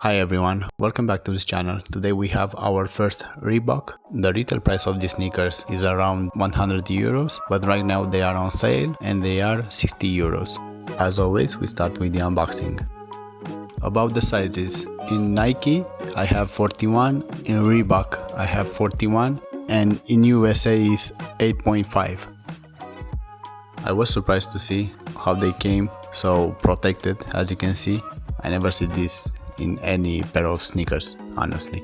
Hi everyone, welcome back to this channel. Today we have our first Reebok. The retail price of these sneakers is around 100 euros, but right now they are on sale and they are 60 euros. As always, we start with the unboxing. About the sizes, in Nike I have 41, in Reebok I have 41, and in USA is 8.5. I was surprised to see how they came so protected. As you can see, I never see this in any pair of sneakers, honestly.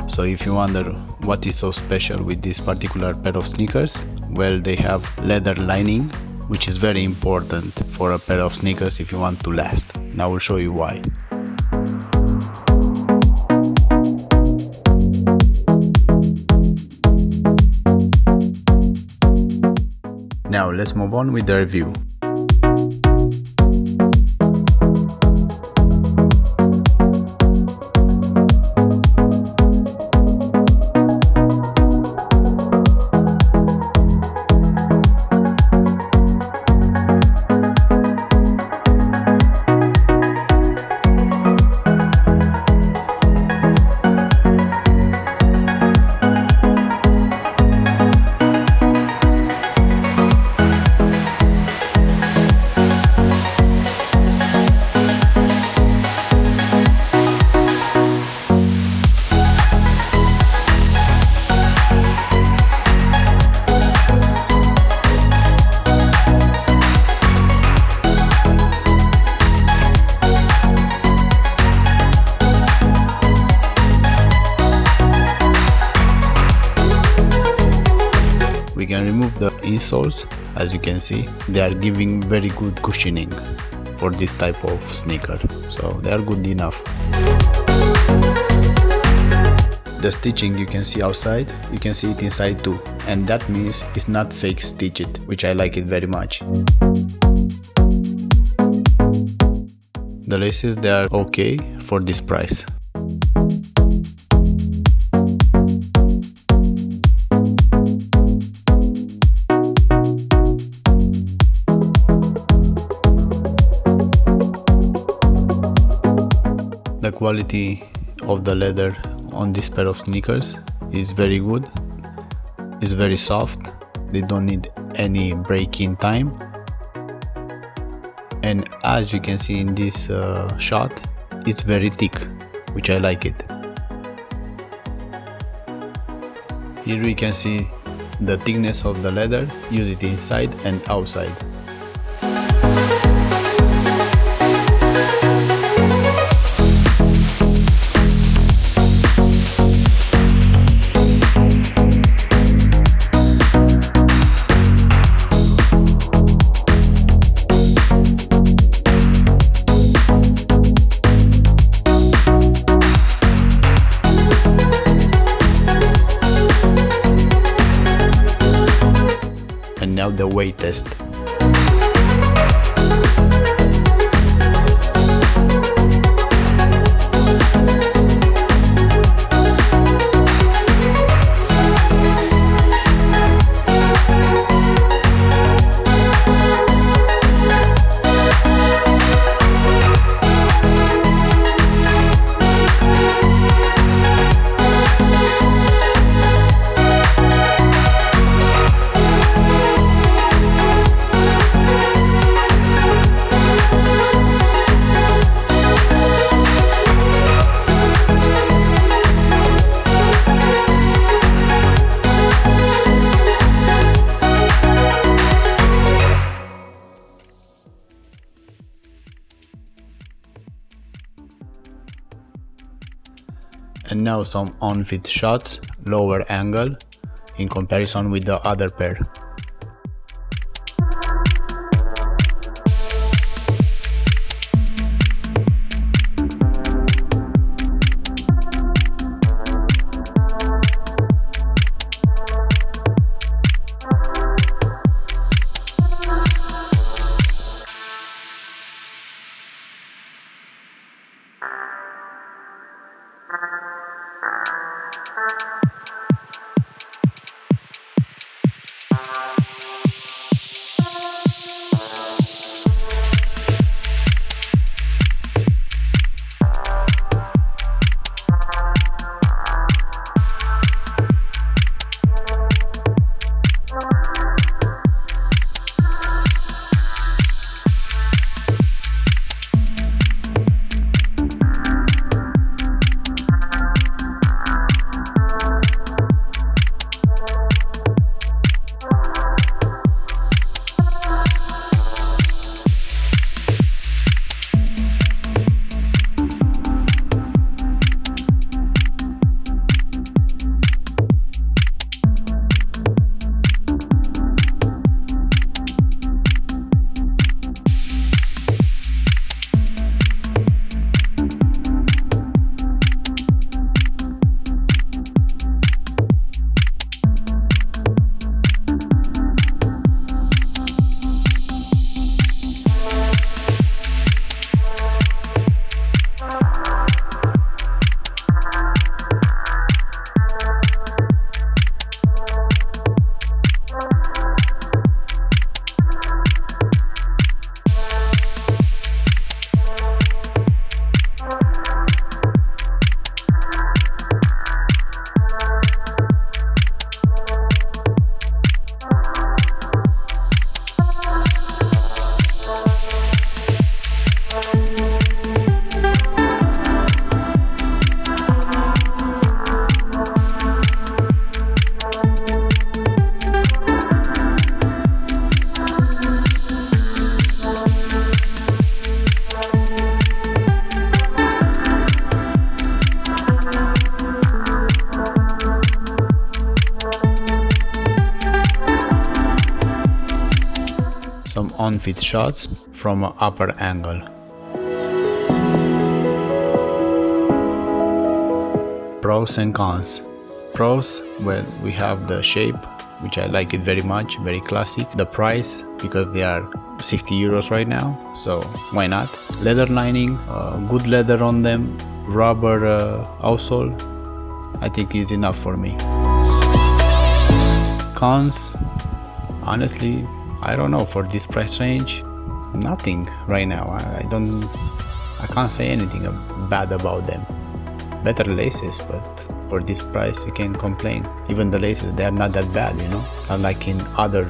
So if you wonder what is so special with this particular pair of sneakers, well, they have leather lining, which is very important for a pair of sneakers if you want to last. And I will show you why. Now let's move on with the review. We can remove the insoles. As you can see, they are giving very good cushioning for this type of sneaker, so they are good enough. The stitching you can see outside, you can see it inside too, and that means it's not fake stitched, which I like it very much. The laces, they are okay for this price. The quality of the leather on this pair of sneakers is very good. It's very soft. They don't need any break-in time. And as you can see in this shot, it's very thick, which I like it. Here we can see the thickness of the leather. Use it inside and outside. And now the weight test. And now some on-feet shots, lower angle, in comparison with the other pair. Some on-feet shots from an upper angle. Pros and cons. Pros, well, we have the shape, which I like it very much, very classic. The price, because they are 60 euros right now, so why not? Leather lining, good leather on them, rubber outsole, I think is enough for me. Cons, honestly, I don't know, for this price range, nothing right now. I can't say anything bad about them. Better laces, but for this price you can complain. Even the laces, they are not that bad, you know, unlike in other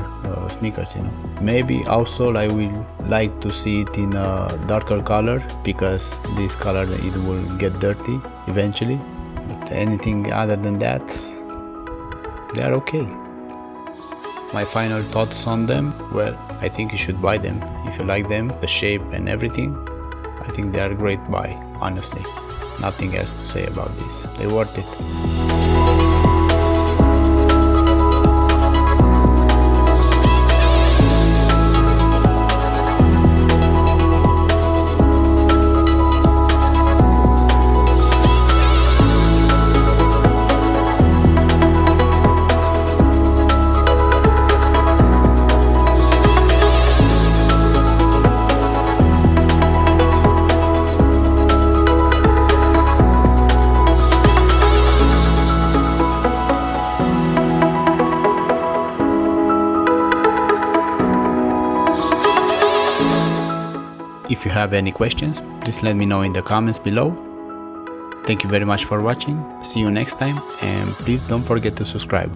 sneakers, you know. Maybe outsole I will like to see it in a darker color, because this color it will get dirty eventually. But anything other than that, they are okay. My final thoughts on them, well, I think you should buy them if you like them, the shape and everything. I think they are a great buy, honestly. Nothing else to say about this. They're worth it. If you have any questions, please let me know in the comments below. Thank you very much for watching. See you next time, and please don't forget to subscribe.